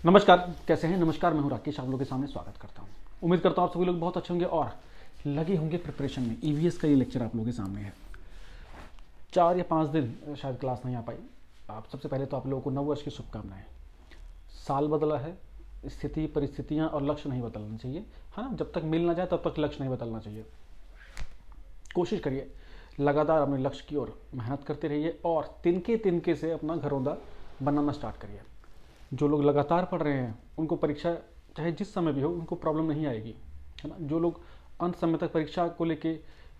नमस्कार, कैसे हैं? नमस्कार, मैं हूं राकेश, आप लोगों के सामने स्वागत करता हूं। उम्मीद करता हूं आप सभी लोग बहुत अच्छे होंगे और लगे होंगे प्रिपरेशन में। ईवीएस का ये लेक्चर आप लोगों के सामने है। 4 या 5 दिन शायद क्लास नहीं आ पाई। आप सबसे पहले तो आप लोगों को नववर्ष की शुभकामनाएं। साल बदला है, स्थिति परिस्थितियां और लक्ष्य नहीं बदलना चाहिए, है ना। जब तक मिल ना जाए तब तक लक्ष्य नहीं बदलना चाहिए। कोशिश करिए लगातार अपने लक्ष्य की ओर मेहनत करते रहिए और तिनके तिनके से अपना घरौंदा बनाना स्टार्ट करिए। जो लोग लगातार पढ़ रहे हैं उनको परीक्षा चाहे जिस समय भी हो उनको प्रॉब्लम नहीं आएगी, है ना। जो लोग अंत समय तक परीक्षा को लेके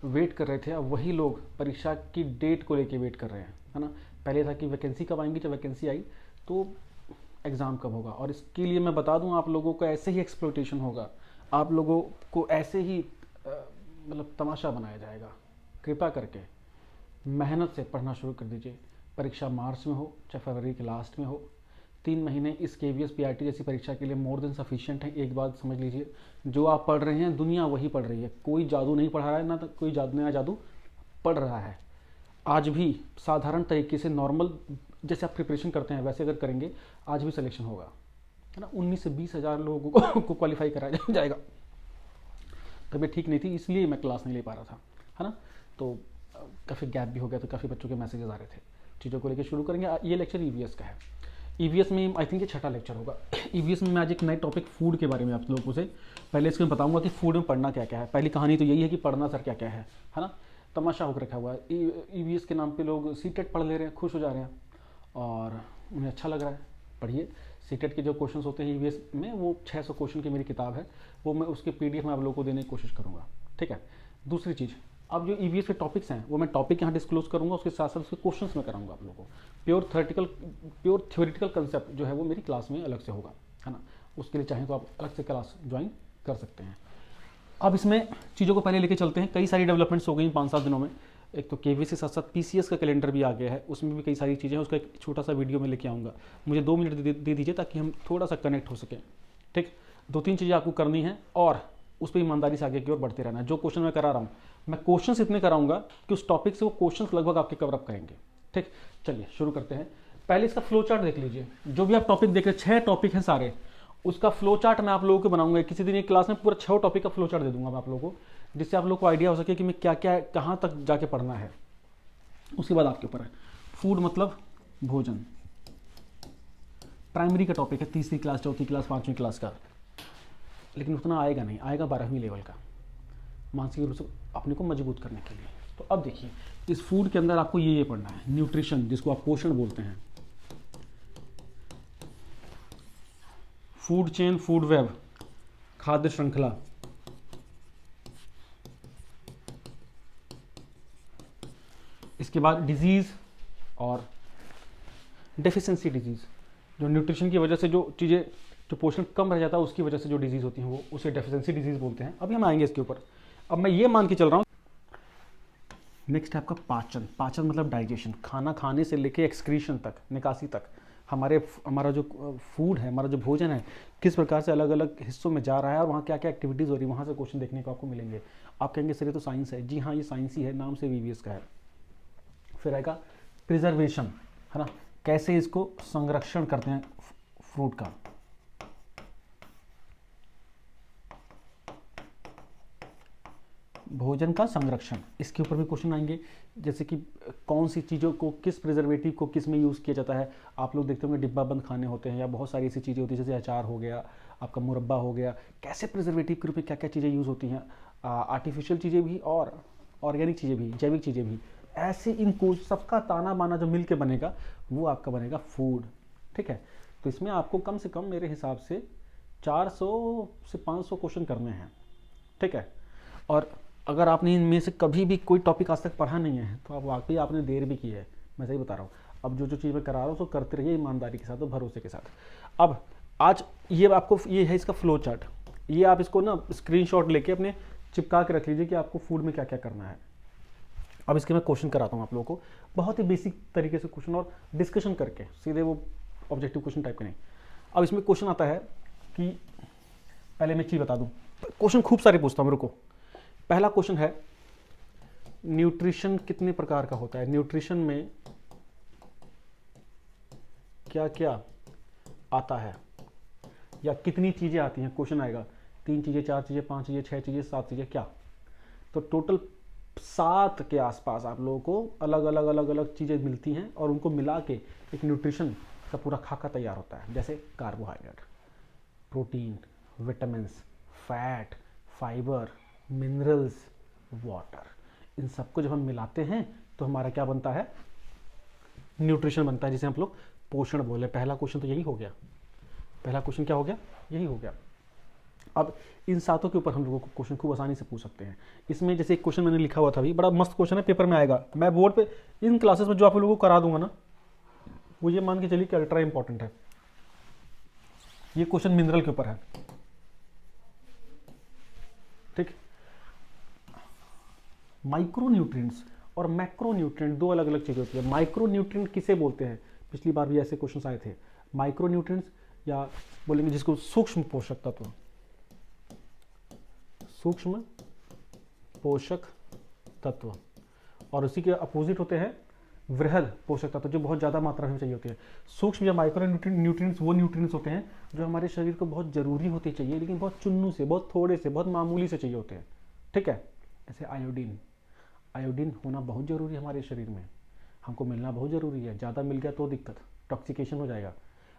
वेट कर रहे थे, अब वही लोग परीक्षा की डेट को लेके वेट कर रहे हैं, है ना। पहले था कि वैकेंसी कब आएंगी, जब वैकेंसी आई तो एग्ज़ाम कब होगा। और इसके लिए मैं बता दूं, आप लोगों का ऐसे ही एक्सप्लोइटेशन होगा, आप लोगों को ऐसे ही मतलब तमाशा बनाया जाएगा। कृपया करके मेहनत से पढ़ना शुरू कर दीजिए। परीक्षा मार्च में हो चाहे फरवरी के लास्ट में हो, 3 महीने इस KVS PRT जैसी परीक्षा के लिए मोर देन सफिशिएंट है। एक बात समझ लीजिए, जो आप पढ़ रहे हैं दुनिया वही पढ़ रही है। कोई जादू नहीं पढ़ा रहा है, ना तो कोई नया जादू पढ़ रहा है। आज भी साधारण तरीके से नॉर्मल जैसे आप प्रिपरेशन करते हैं वैसे अगर करेंगे, आज भी सिलेक्शन होगा, है ना। 19 से 20 हज़ार लोगों को क्वालिफाई कराया जाएगा। तबीयत ठीक नहीं थी इसलिए मैं क्लास नहीं ले पा रहा था, है ना। तो काफ़ी गैप भी हो गया, तो काफ़ी बच्चों के मैसेजेस आ रहे थे। चीज़ों को लेकर शुरू करेंगे। ये लेक्चर EVS का है। EVS में आई थिंक ये छठा लेक्चर होगा। EVS में मैं आज एक नए टॉपिक फूड के बारे में आप लोगों से पहले इसमें बताऊंगा कि फूड में पढ़ना क्या क्या है। पहली कहानी तो यही है कि पढ़ना सर क्या क्या है ना। तमाशा होकर रखा हुआ है। EVS के नाम पे लोग सीटेट पढ़ ले रहे हैं, खुश हो जा रहे हैं और उन्हें अच्छा लग रहा है। पढ़िए, सीटेट के जो क्वेश्चंस होते हैं EVS में, वो 600 क्वेश्चन की मेरी किताब है, वो मैं उसके PDF में आप लोगों को देने की कोशिश करूँगा, ठीक है। दूसरी चीज़, अब जो EVS के टॉपिक्स हैं वो मैं टॉपिक यहाँ डिस्क्लोज करूँगा, उसके साथ साथ उसके क्वेश्चंस में कराऊंगा आप लोगों को। प्योर थ्योरेटिकल कंसेप्ट जो है वो मेरी क्लास में अलग से होगा, है ना। उसके लिए चाहें तो आप अलग से क्लास ज्वाइन कर सकते हैं। अब इसमें चीज़ों को पहले लेके चलते हैं। कई सारी डेवलपमेंट्स हो गई 5-7 दिनों में। एक तो KVS के साथ साथ PCS का कैलेंडर भी आ गया है, उसमें भी कई सारी चीज़ें हैं। उसका एक छोटा सा वीडियो में लेके आऊँगा। मुझे 2 मिनट दे दीजिए ताकि हम थोड़ा सा कनेक्ट हो सकें, ठीक। 2-3 चीज़ें आपको करनी है और उस पर ईमानदारी से आगे की ओर बढ़ते रहना है। जो क्वेश्चन मैं करा रहा हूँ, मैं क्वेश्चंस इतने कराऊंगा कि उस टॉपिक से वो क्वेश्चंस लगभग आपके कवर अप करेंगे, ठीक। चलिए शुरू करते हैं। पहले इसका फ्लो चार्ट देख लीजिए। जो भी आप टॉपिक देख रहे हैं, 6 टॉपिक हैं सारे, उसका फ्लो चार्ट मैं आप लोगों को बनाऊंगा। किसी दिन एक क्लास में पूरा 6 टॉपिक का फ्लो चार्ट दे दूंगा मैं आप लोगों को, जिससे आप लोग को आइडिया हो सके कि मैं क्या क्या कहाँ तक जाके पढ़ना है। उसके बाद आपके ऊपर है। फूड मतलब भोजन, प्राइमरी का टॉपिक है, 3री क्लास, 4थी क्लास, 5वीं क्लास का, लेकिन उतना आएगा नहीं, आएगा 12वीं लेवल का, मानसिक रूप से अपने को मजबूत करने के लिए। तो अब देखिए, इस फूड के अंदर आपको ये पढ़ना है। न्यूट्रिशन, जिसको आप पोषण बोलते हैं, फूड चेन, फूड वेब, खाद्य श्रृंखला, इसके बाद डिजीज और डेफिशिएंसी डिजीज, जो न्यूट्रिशन की वजह से जो चीज़ें, जो पोषण कम रह जाता है उसकी वजह से जो डिजीज होती हैं वो उसे डेफिशिएंसी डिजीज बोलते हैं। अभी हम आएंगे इसके ऊपर। अब मैं ये मान के चल रहा हूँ। नेक्स्ट है आपका पाचन। पाचन मतलब डाइजेशन, खाना खाने से लेके एक्सक्रीशन तक, निकासी तक, हमारा जो फूड है, हमारा जो भोजन है, किस प्रकार से अलग अलग हिस्सों में जा रहा है और वहाँ क्या क्या एक्टिविटीज़ हो रही है, वहाँ से क्वेश्चन देखने को आपको मिलेंगे। आप कहेंगे सर ये तो साइंस है। जी हाँ, ये साइंस ही है, नाम से EVS का है। फिर आएगा प्रिजर्वेशन, है ना, कैसे इसको संरक्षण करते हैं फ्रूट का। भोजन का संरक्षण, इसके ऊपर भी क्वेश्चन आएंगे, जैसे कि कौन सी चीज़ों को, किस प्रिजर्वेटिव को किस में यूज़ किया जाता है। आप लोग देखते होंगे डिब्बा बंद खाने होते हैं या बहुत सारी ऐसी चीज़ें होती हैं, जैसे अचार हो गया, आपका मुरब्बा हो गया, कैसे प्रिजर्वेटिव के रूप में क्या क्या चीज़ें यूज़ होती हैं, आर्टिफिशियल चीज़ें भी और ऑर्गेनिक चीज़ें भी, जैविक चीज़ें भी। ऐसे इनको सबका ताना बाना जो मिल के बनेगा वो आपका बनेगा फूड, ठीक है। तो इसमें आपको कम से कम मेरे हिसाब से 400 से 500 क्वेश्चन करने हैं, ठीक है। और अगर आपने इनमें से कभी भी कोई टॉपिक आज तक पढ़ा नहीं है तो आप वाकई आपने देर भी की है, मैं सही बता रहा हूँ। अब जो जो चीज़ मैं करा रहा हूँ तो करते रहिए ईमानदारी के साथ और भरोसे के साथ। अब आज ये आपको, ये है इसका फ्लो चार्ट। ये आप इसको ना स्क्रीनशॉट लेके अपने चिपका के रख लीजिए कि आपको फूड में क्या क्या करना है। अब इसके मैं क्वेश्चन कराता हूँ आप लोगों को, बहुत ही बेसिक तरीके से क्वेश्चन और डिस्कशन करके, सीधे वो ऑब्जेक्टिव क्वेश्चन टाइप के नहीं। अब इसमें क्वेश्चन आता है कि, पहले मैं चीज़ बता दूँ, क्वेश्चन खूब सारे पूछता हूँ मेरे को। पहला क्वेश्चन है, न्यूट्रिशन कितने प्रकार का होता है, न्यूट्रिशन में क्या क्या आता है। या कितनी चीज़ें आती हैं, क्वेश्चन आएगा 3 चीज़ें, 4 चीज़ें, 5 चीज़ें, 6 चीज़ें, 7 चीज़ें, क्या? तो टोटल 7 के आसपास आप लोगों को अलग अलग अलग अलग चीज़ें मिलती हैं और उनको मिला के एक न्यूट्रिशन का पूरा खाका तैयार होता है। जैसे carbohydrate, protein, vitamins, fat, fibre, minerals, water, इन सबको जब हम मिलाते हैं तो हमारा क्या बनता है? न्यूट्रिशन बनता है, जिसे हम लोग पोषण बोले। पहला क्वेश्चन तो यही हो गया। पहला क्वेश्चन क्या हो गया? यही हो गया। अब इन 7 के ऊपर हम लोगों को क्वेश्चन खूब आसानी से पूछ सकते हैं। इसमें जैसे एक क्वेश्चन मैंने लिखा हुआ था अभी, बड़ा मस्त क्वेश्चन है, पेपर में आएगा। मैं बोर्ड पे इन क्लासेस में जो आप लोगों को करा दूंगा ना, वो ये मान के चलिए कि अल्ट्रा इंपॉर्टेंट है। ये क्वेश्चन मिनरल के ऊपर है, ठीक। माइक्रोन्यूट्रिएंट्स और मैक्रोन्यूट्रिएंट दो अलग अलग चीजें होती है। माइक्रोन्यूट्रिएंट किसे बोलते हैं? पिछली बार भी ऐसे क्वेश्चन आए थे। माइक्रोन्यूट्रिएंट्स या बोलेंगे जिसको सूक्ष्म पोषक तत्व, सूक्ष्म पोषक तत्व, और उसी के अपोजिट होते हैं वृहद पोषक तत्व, जो बहुत ज़्यादा मात्रा में चाहिए होते हैं। सूक्ष्म या माइक्रो न्यूट्रिएंट्स वो न्यूट्रिएंट्स होते हैं जो हमारे शरीर को बहुत ज़रूरी होते चाहिए, लेकिन बहुत चुन्नू से, बहुत थोड़े से, बहुत मामूली से चाहिए होते हैं, ठीक है। जैसे आयोडीन, आयोडीन होना बहुत ज़रूरी है हमारे शरीर में, हमको मिलना बहुत ज़रूरी है। ज़्यादा मिल गया तो दिक्कत, टॉक्सिकेशन हो जाएगा,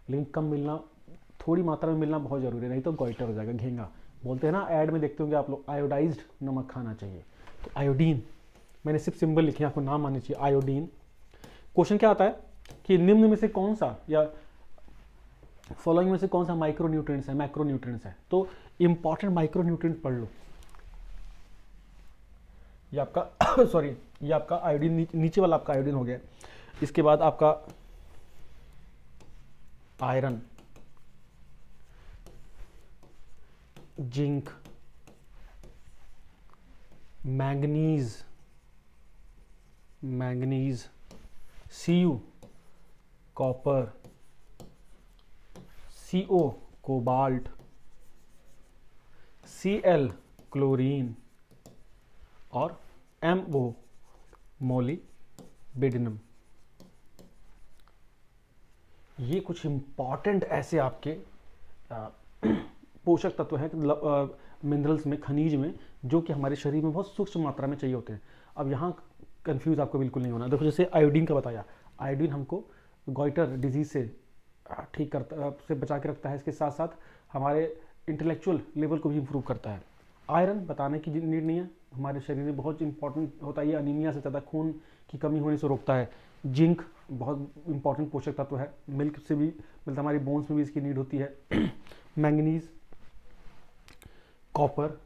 लेकिन कम मिलना, थोड़ी मात्रा में मिलना बहुत ज़रूरी है, नहीं तो गोइटर हो जाएगा, घेंगा। बोलते हैं ना, ऐड में देखते होंगे आप लोग, आयोडाइज्ड नमक खाना चाहिए। तो आयोडीन, मैंने सिर्फ सिंबल लिखे, आपको नाम आने चाहिए, आयोडीन। क्वेश्चन क्या आता है कि निम्न में से कौन सा या फॉलोइंग में से कौन सा माइक्रोन्यूट्रिएंट्स है, मैक्रोन्यूट्रिएंट्स है? तो इंपॉर्टेंट माइक्रोन्यूट्रिएंट पढ़ लो। ये आपका सॉरी, ये आपका आयोडीन, नीचे वाला आपका आयोडीन हो गया। इसके बाद आपका iron, zinc, manganese, manganese, Cu copper, Co cobalt, Cl chlorine और MO मोलिब्डेनम। ये कुछ इंपॉर्टेंट ऐसे आपके पोषक तत्व हैं मिनरल्स में, खनिज में, जो कि हमारे शरीर में बहुत सूक्ष्म मात्रा में चाहिए होते हैं। अब यहाँ कंफ्यूज आपको बिल्कुल नहीं होना। देखो, जैसे आयोडीन का बताया, आयोडीन हमको गोइटर डिजीज से ठीक करता, से बचा के रखता है, इसके साथ साथ हमारे इंटेलेक्चुअल लेवल को भी इम्प्रूव करता है। आयरन बताने की नीड नहीं है, हमारे शरीर में बहुत इंपॉर्टेंट होता है, ये अनीमिया से ज़्यादा, खून की कमी होने से रोकता है। जिंक बहुत इंपॉर्टेंट पोषक तत्व है, मिल्क से भी मिलता है, हमारी बोन्स में भी इसकी नीड होती है। मैंगनीज, कॉपर,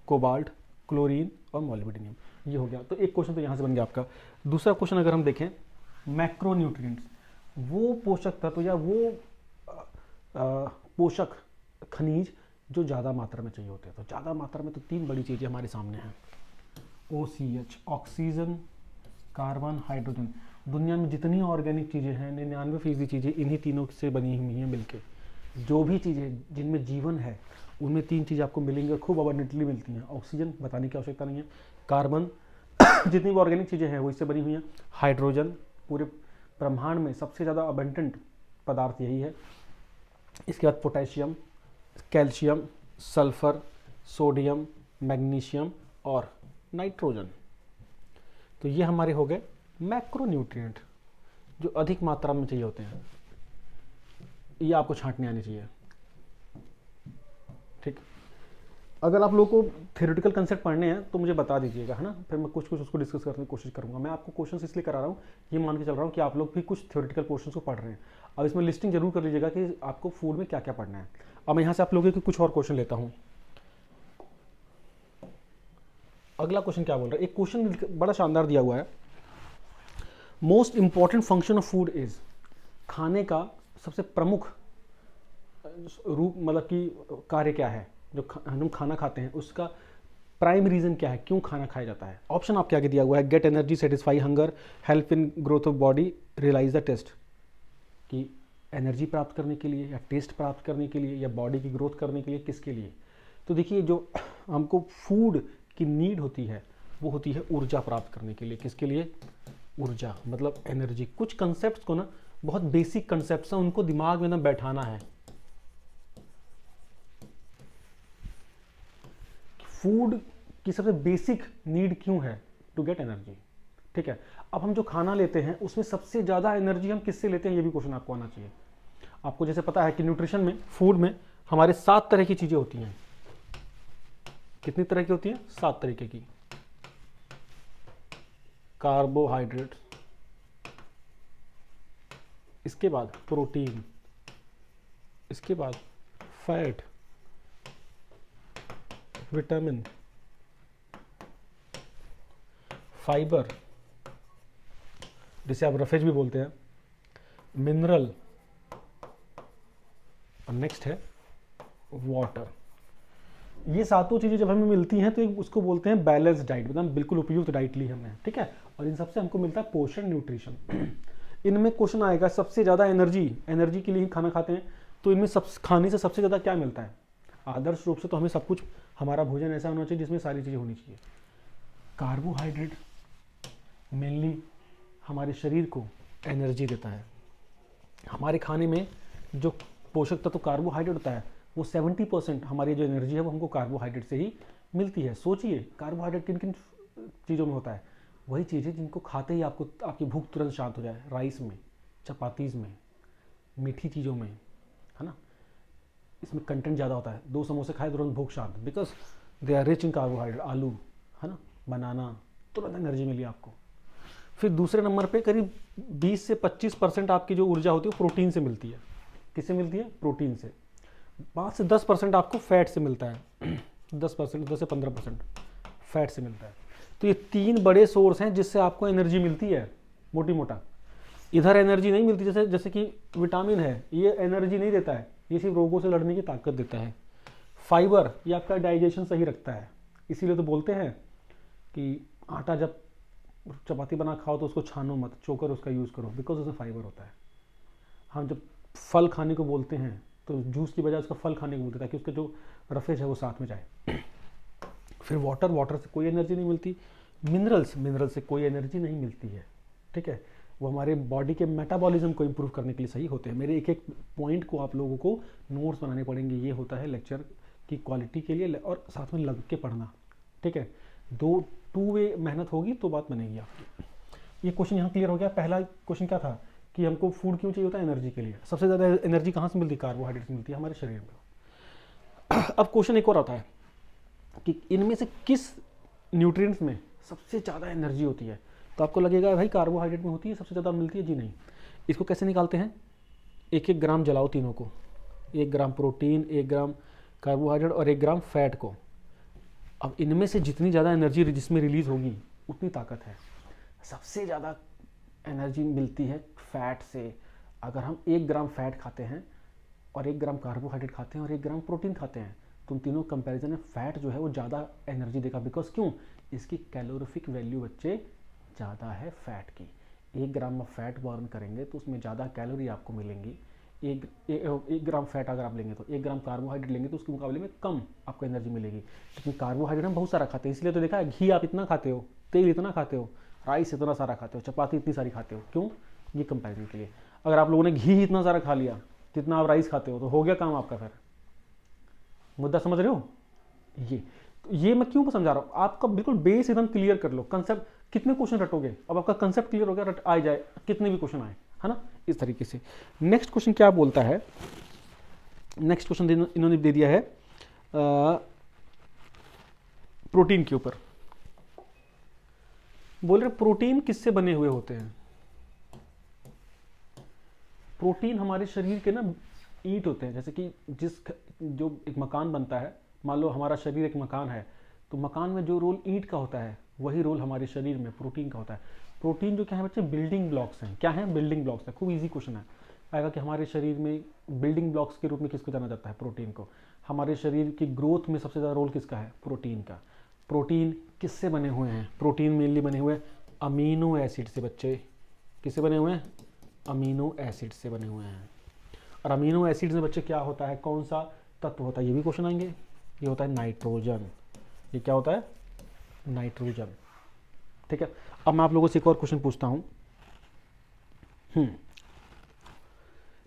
कोबाल्ट, क्लोरीन और मोलिब्डेनम, ये हो गया। तो एक क्वेश्चन तो यहाँ से बन गया आपका। दूसरा क्वेश्चन अगर हम देखें, मैक्रोन्यूट्रिएंट्स, वो पोषक तत्व या वो पोषक खनिज जो ज़्यादा मात्रा में चाहिए होते हैं। तो ज़्यादा मात्रा में तो 3 बड़ी चीज़ें हमारे सामने हैं। OCH, oxygen, carbon, hydrogen. दुनिया में जितनी ऑर्गेनिक चीज़ें हैं, 99% चीज़ें इन्हीं तीनों से बनी हुई हैं मिलके। जो भी चीज़ें जिनमें जीवन है, उनमें 3 चीज़ें आपको मिलेंगी, खूब अबंडेंटली मिलती हैं। ऑक्सीजन बताने की आवश्यकता नहीं है, कार्बन जितनी भी ऑर्गेनिक चीज़ें हैं वो इससे बनी हुई हैं, हाइड्रोजन पूरे ब्रह्मांड में सबसे ज़्यादा अबंडेंट पदार्थ यही है। इसके बाद potassium, calcium, sulphur, sodium, magnesium और नाइट्रोजन। तो ये हमारे हो गए मैक्रोन्यूट्रिएंट, जो अधिक मात्रा में चाहिए होते हैं। ये आपको छांटने आने चाहिए, ठीक। अगर आप लोगों को थ्योरेटिकल कंसेप्ट पढ़ने हैं तो मुझे बता दीजिएगा, है ना, फिर मैं कुछ कुछ उसको डिस्कस करने की कोशिश करूंगा। मैं आपको क्वेश्चंस इसलिए करा रहा हूँ, ये मान के चल रहा हूँ कि आप लोग भी कुछ थ्योरेटिकल पोर्शंस को पढ़ रहे हैं। अब इसमें लिस्टिंग जरूर कर लीजिएगा कि आपको फूड में क्या क्या पढ़ना है। अब मैं यहाँ से आप लोगों के कुछ और क्वेश्चन लेता हूँ। अगला क्वेश्चन क्या बोल रहा है, एक क्वेश्चन बड़ा शानदार दिया हुआ है। Most important function of food is, खाने का सबसे प्रमुख रूप, मतलब कि कार्य क्या है, जो हम खाना खाते हैं उसका प्राइम रीजन क्या है, क्यों खाना खाया जाता है। ऑप्शन आपके आगे दिया हुआ है, get energy, satisfy hunger, help in growth of body, realize the taste, कि एनर्जी प्राप्त करने के लिए या टेस्ट प्राप्त करने के लिए या बॉडी की ग्रोथ करने के लिए, किसके लिए। तो देखिए, जो हमको फूड की नीड होती है वो होती है ऊर्जा प्राप्त करने के लिए। किसके लिए? ऊर्जा, मतलब एनर्जी। कुछ कंसेप्ट को ना, बहुत बेसिक कंसेप्ट हैं, उनको दिमाग में ना बैठाना है। फूड की सबसे बेसिक नीड क्यों है? To get energy. ठीक है, अब हम जो खाना लेते हैं उसमें सबसे ज़्यादा एनर्जी हम किससे लेते हैं, ये भी क्वेश्चन आपको आना चाहिए। आपको जैसे पता है कि न्यूट्रिशन में, फूड में हमारे 7 तरह की चीज़ें होती हैं। कितनी तरह की होती हैं? 7 तरीके की। कार्बोहाइड्रेट, इसके बाद प्रोटीन, इसके बाद फैट, विटामिन, फाइबर जिसे आप रफेज भी बोलते हैं, मिनरल, और नेक्स्ट है वाटर। ये सातों चीज़ें जब हमें मिलती हैं तो उसको बोलते हैं बैलेंस डाइट, मतलब बिल्कुल उपयुक्त डाइट ली हमने। ठीक है, और इन सबसे हमको मिलता है पोषण, न्यूट्रिशन। इनमें क्वेश्चन आएगा सबसे ज़्यादा एनर्जी के लिए ही खाना खाते हैं, तो इनमें सब खाने से सबसे ज़्यादा क्या मिलता है? आदर्श रूप से तो हमें सब कुछ, हमारा भोजन ऐसा होना चाहिए जिसमें सारी चीज़ें होनी चाहिए। कार्बोहाइड्रेट मेनली हमारे शरीर को एनर्जी देता है। हमारे खाने में जो पोषक तत्व कार्बोहाइड्रेट होता है वो 70% हमारी जो एनर्जी है वो हमको कार्बोहाइड्रेट से ही मिलती है। सोचिए कार्बोहाइड्रेट किन किन चीज़ों में होता है? वही चीज़ें जिनको खाते ही आपको आपकी भूख तुरंत शांत हो जाए। राइस में, चपातीज़ में, मीठी चीज़ों में, है ना, इसमें कंटेंट ज़्यादा होता है। 2 समोसे खाए तुरंत भूख शांत, because they are rich in carbohydrate. आलू, है ना, बनाना, तुरंत एनर्जी मिली आपको। फिर दूसरे नंबर पे करीब 20 से 25% आपकी जो ऊर्जा होती है वो प्रोटीन से मिलती है। किससे मिलती है? प्रोटीन से। 5 से 10% आपको फैट से मिलता है। 10% 10 से 15% फैट से मिलता है। तो ये 3 बड़े सोर्स हैं जिससे आपको एनर्जी मिलती है, मोटी मोटा। इधर एनर्जी नहीं मिलती, जैसे कि विटामिन है, ये एनर्जी नहीं देता है, ये सिर्फ रोगों से लड़ने की ताकत देता है। फाइबर, ये आपका डाइजेशन सही रखता है। इसीलिए तो बोलते हैं कि आटा जब चपाती बना खाओ तो उसको छानो मत, चोकर उसका यूज़ करो, बिकॉज उसमें फाइबर होता है। हम जब फल खाने को बोलते हैं तो जूस की बजाय उसका फल खाने को बोलते हैं ताकि उसका जो रफेज है वो साथ में जाए। फिर वाटर से कोई एनर्जी नहीं मिलती। मिनरल से कोई एनर्जी नहीं मिलती है। ठीक है, वो हमारे बॉडी के मेटाबॉलिज्म को इम्प्रूव करने के लिए सही होते हैं। मेरे एक एक पॉइंट को आप लोगों को नोट्स बनाने पड़ेंगे। ये होता है लेक्चर की क्वालिटी के लिए, और साथ में लग के पढ़ना। ठीक है, 2 वे मेहनत होगी तो बात बनेगी आपकी। ये क्वेश्चन यहाँ क्लियर हो गया। पहला क्वेश्चन क्या था कि हमको फूड क्यों चाहिए होता है? एनर्जी के लिए। सबसे ज़्यादा एनर्जी कहाँ से मिलती है? कार्बोहाइड्रेट से मिलती है हमारे शरीर में। अब क्वेश्चन एक और आता है कि इनमें से किस न्यूट्रिएंट्स में सबसे ज़्यादा एनर्जी होती है? तो आपको लगेगा भाई कार्बोहाइड्रेट में होती है, सबसे ज़्यादा मिलती है। जी नहीं। इसको कैसे निकालते हैं? 1-1 ग्राम जलाओ तीनों को, 1 ग्राम प्रोटीन, 1 ग्राम कार्बोहाइड्रेट और 1 ग्राम फैट को। अब इनमें से जितनी ज़्यादा एनर्जी जिसमें रिलीज होगी उतनी ताकत है। सबसे ज़्यादा एनर्जी मिलती है फैट से। अगर हम 1 ग्राम फैट खाते हैं और 1 ग्राम कार्बोहाइड्रेट खाते हैं और 1 ग्राम प्रोटीन खाते हैं तो उन तीनों कंपैरिजन में फैट जो है वो ज़्यादा एनर्जी देगा। बिकॉज क्यों? इसकी कैलोरीफिक वैल्यू बच्चे ज़्यादा है फैट की। 1 ग्राम में फैट बर्न करेंगे तो उसमें ज़्यादा कैलोरी आपको मिलेंगी। 1 ग्राम फैट अगर आप लेंगे तो 1 ग्राम कार्बोहाइड्रेट लेंगे तो उसके मुकाबले में कम आपको एनर्जी मिलेगी। लेकिन कार्बोहाइड्रेट हम बहुत सारा खाते हैं, इसलिए तो देखा है घी आप इतना खाते हो, तेल इतना खाते हो, राइस इतना सारा खाते हो, चपाती इतनी सारी खाते हो। क्यों? ये कंपैरिजन के लिए। अगर आप लोगों ने घी ही इतना सारा खा लिया जितना आप राइस खाते हो तो हो गया काम आपका। फिर मुद्दा समझ रहे हो? ये मैं क्यों समझा रहा हूँ? आपका बिल्कुल बेस एकदम क्लियर कर लो। कंसेप्ट, कितने क्वेश्चन रटोगे? अब आपका कंसेप्ट क्लियर हो गया, रट आ जाए कितने भी क्वेश्चन आए, है ना, इस तरीके से। नेक्स्ट क्वेश्चन क्या बोलता है? नेक्स्ट क्वेश्चन इन्होंने दे दिया है प्रोटीन के ऊपर। बोल रहे प्रोटीन किससे बने हुए होते हैं? प्रोटीन हमारे शरीर के ना ईंट होते हैं। जैसे कि जो एक मकान बनता है, मान लो हमारा शरीर एक मकान है, तो मकान में जो रोल ईंट का होता है वही रोल हमारे शरीर में प्रोटीन का होता है। प्रोटीन जो क्या है बच्चे? बिल्डिंग ब्लॉक्स हैं। क्या है? बिल्डिंग ब्लॉक्स है। खूब इजी क्वेश्चन है। आएगा कि हमारे शरीर में बिल्डिंग ब्लॉक्स के रूप में किसको जाना जाता है? प्रोटीन को। हमारे शरीर की ग्रोथ में सबसे ज़्यादा रोल किसका है? प्रोटीन का। प्रोटीन किससे बने हुए हैं? प्रोटीन मेनली बने हुए अमीनो एसिड से बच्चे। किससे बने हुए हैं? अमीनो एसिड से बने हुए हैं। और अमीनो एसिड में बच्चे क्या होता है? कौन सा तत्व होता है? ये भी क्वेश्चन आएंगे। ये होता है नाइट्रोजन। ये क्या होता है? नाइट्रोजन। ठीक है, अब मैं आप लोगों से एक और क्वेश्चन पूछता हूं।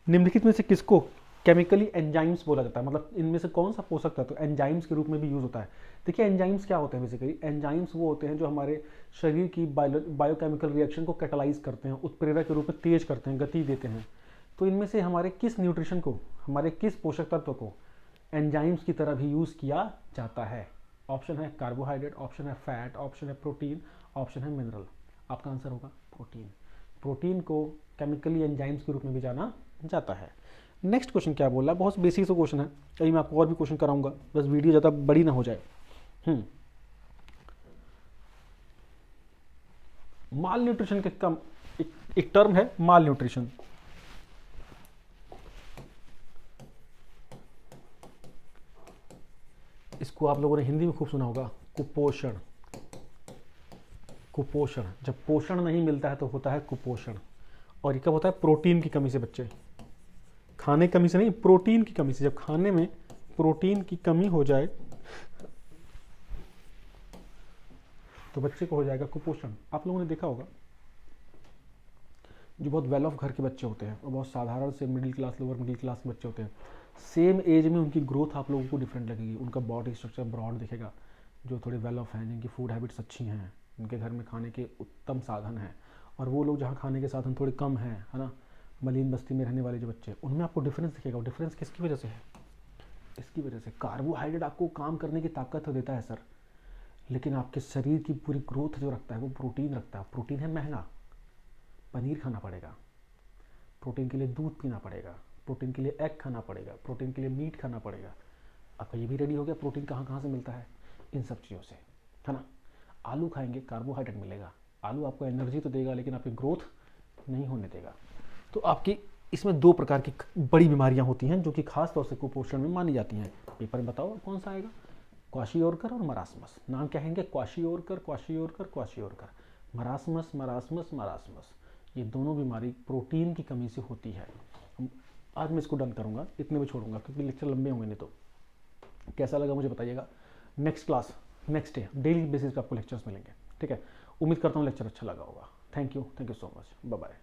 निम्नलिखित में से किसको केमिकली एंजाइम्स बोला जाता है, मतलब इनमें से कौन सा पोषक तत्व एंजाइम्स के रूप में भी यूज़ होता है। देखिए एंजाइम्स क्या होते हैं, बेसिकली एंजाइम्स वो होते हैं जो हमारे शरीर की बायोकेमिकल रिएक्शन को कैटलाइज करते हैं, उत्प्रेरक के रूप में तेज करते हैं, गति देते हैं। तो इनमें से हमारे किस न्यूट्रिशन को, हमारे किस पोषक तत्व को एंजाइम्स की तरह भी यूज़ किया जाता है? ऑप्शन है कार्बोहाइड्रेट, ऑप्शन है फैट, ऑप्शन है प्रोटीन, ऑप्शन है मिनरल। आपका आंसर होगा प्रोटीन। प्रोटीन को केमिकली एंजाइम्स के रूप में भी जाना जाता है। नेक्स्ट क्वेश्चन क्या बोला, बहुत बेसिक सा क्वेश्चन है, कहीं मैं आपको और भी क्वेश्चन कराऊंगा, बस वीडियो ज़्यादा बड़ी ना हो जाए। माल न्यूट्रिशन के कम एक टर्म है माल न्यूट्रिशन। इसको आप लोगों ने हिंदी में खूब सुना होगा, कुपोषण। कुपोषण, जब पोषण नहीं मिलता है तो होता है कुपोषण। और ये कब होता है? प्रोटीन की कमी से। बच्चे खाने की कमी से नहीं, प्रोटीन की कमी से। जब खाने में प्रोटीन की कमी हो जाए तो बच्चे को हो जाएगा कुपोषण। आप लोगों ने देखा होगा जो बहुत वेल ऑफ घर के बच्चे होते हैं और बहुत साधारण से middle class, lower middle class के बच्चे होते हैं, सेम एज में उनकी ग्रोथ आप लोगों को डिफरेंट लगेगी, उनका बॉडी स्ट्रक्चर ब्रॉड दिखेगा। जो थोड़े वेल ऑफ हैं, जिनकी फूड हैबिट्स अच्छी हैं, उनके घर में खाने के उत्तम साधन हैं, और वो लोग जहाँ खाने के साधन थोड़े कम हैं, है ना, मलिन बस्ती में रहने वाले जो बच्चे, उनमें आपको डिफरेंस दिखेगा। और डिफरेंस किसकी वजह से है? इसकी वजह से कार्बोहाइड्रेट आपको काम करने की ताकत तो देता है सर, लेकिन आपके शरीर की पूरी ग्रोथ जो रखता है वो प्रोटीन रखता है। प्रोटीन है महंगा, पनीर खाना पड़ेगा, प्रोटीन के लिए दूध पीना पड़ेगा, प्रोटीन के लिए एग खाना पड़ेगा, प्रोटीन के लिए मीट खाना पड़ेगा। आपका ये भी रेडी हो गया, प्रोटीन कहाँ कहाँ से मिलता है? इन सब चीज़ों से, है ना। आलू खाएंगे, कार्बोहाइड्रेट मिलेगा। आलू आपको एनर्जी तो देगा लेकिन आपकी ग्रोथ नहीं होने देगा। तो आपकी इसमें दो प्रकार की बड़ी बीमारियां होती हैं जो कि खास तौर से कुपोषण में मानी जाती हैं। पेपर में बताओ कौन सा आएगा? क्वाशियोरकर और मरासमस। नाम क्या कहेंगे? Kwashiorkor, kwashiorkor, kwashiorkor. Marasmus, marasmus, marasmus. ये दोनों बीमारी प्रोटीन की कमी से होती है। आज मैं इसको डन करूंगा, इतने में छोड़ूंगा क्योंकि लेक्चर लंबे होंगे नहीं तो। कैसा लगा मुझे बताइएगा। Next class, next day, daily basis पे आपको लेक्चर्स मिलेंगे, ठीक है। उम्मीद करता हूँ लेक्चर अच्छा लगा होगा। Thank you so much, bye bye.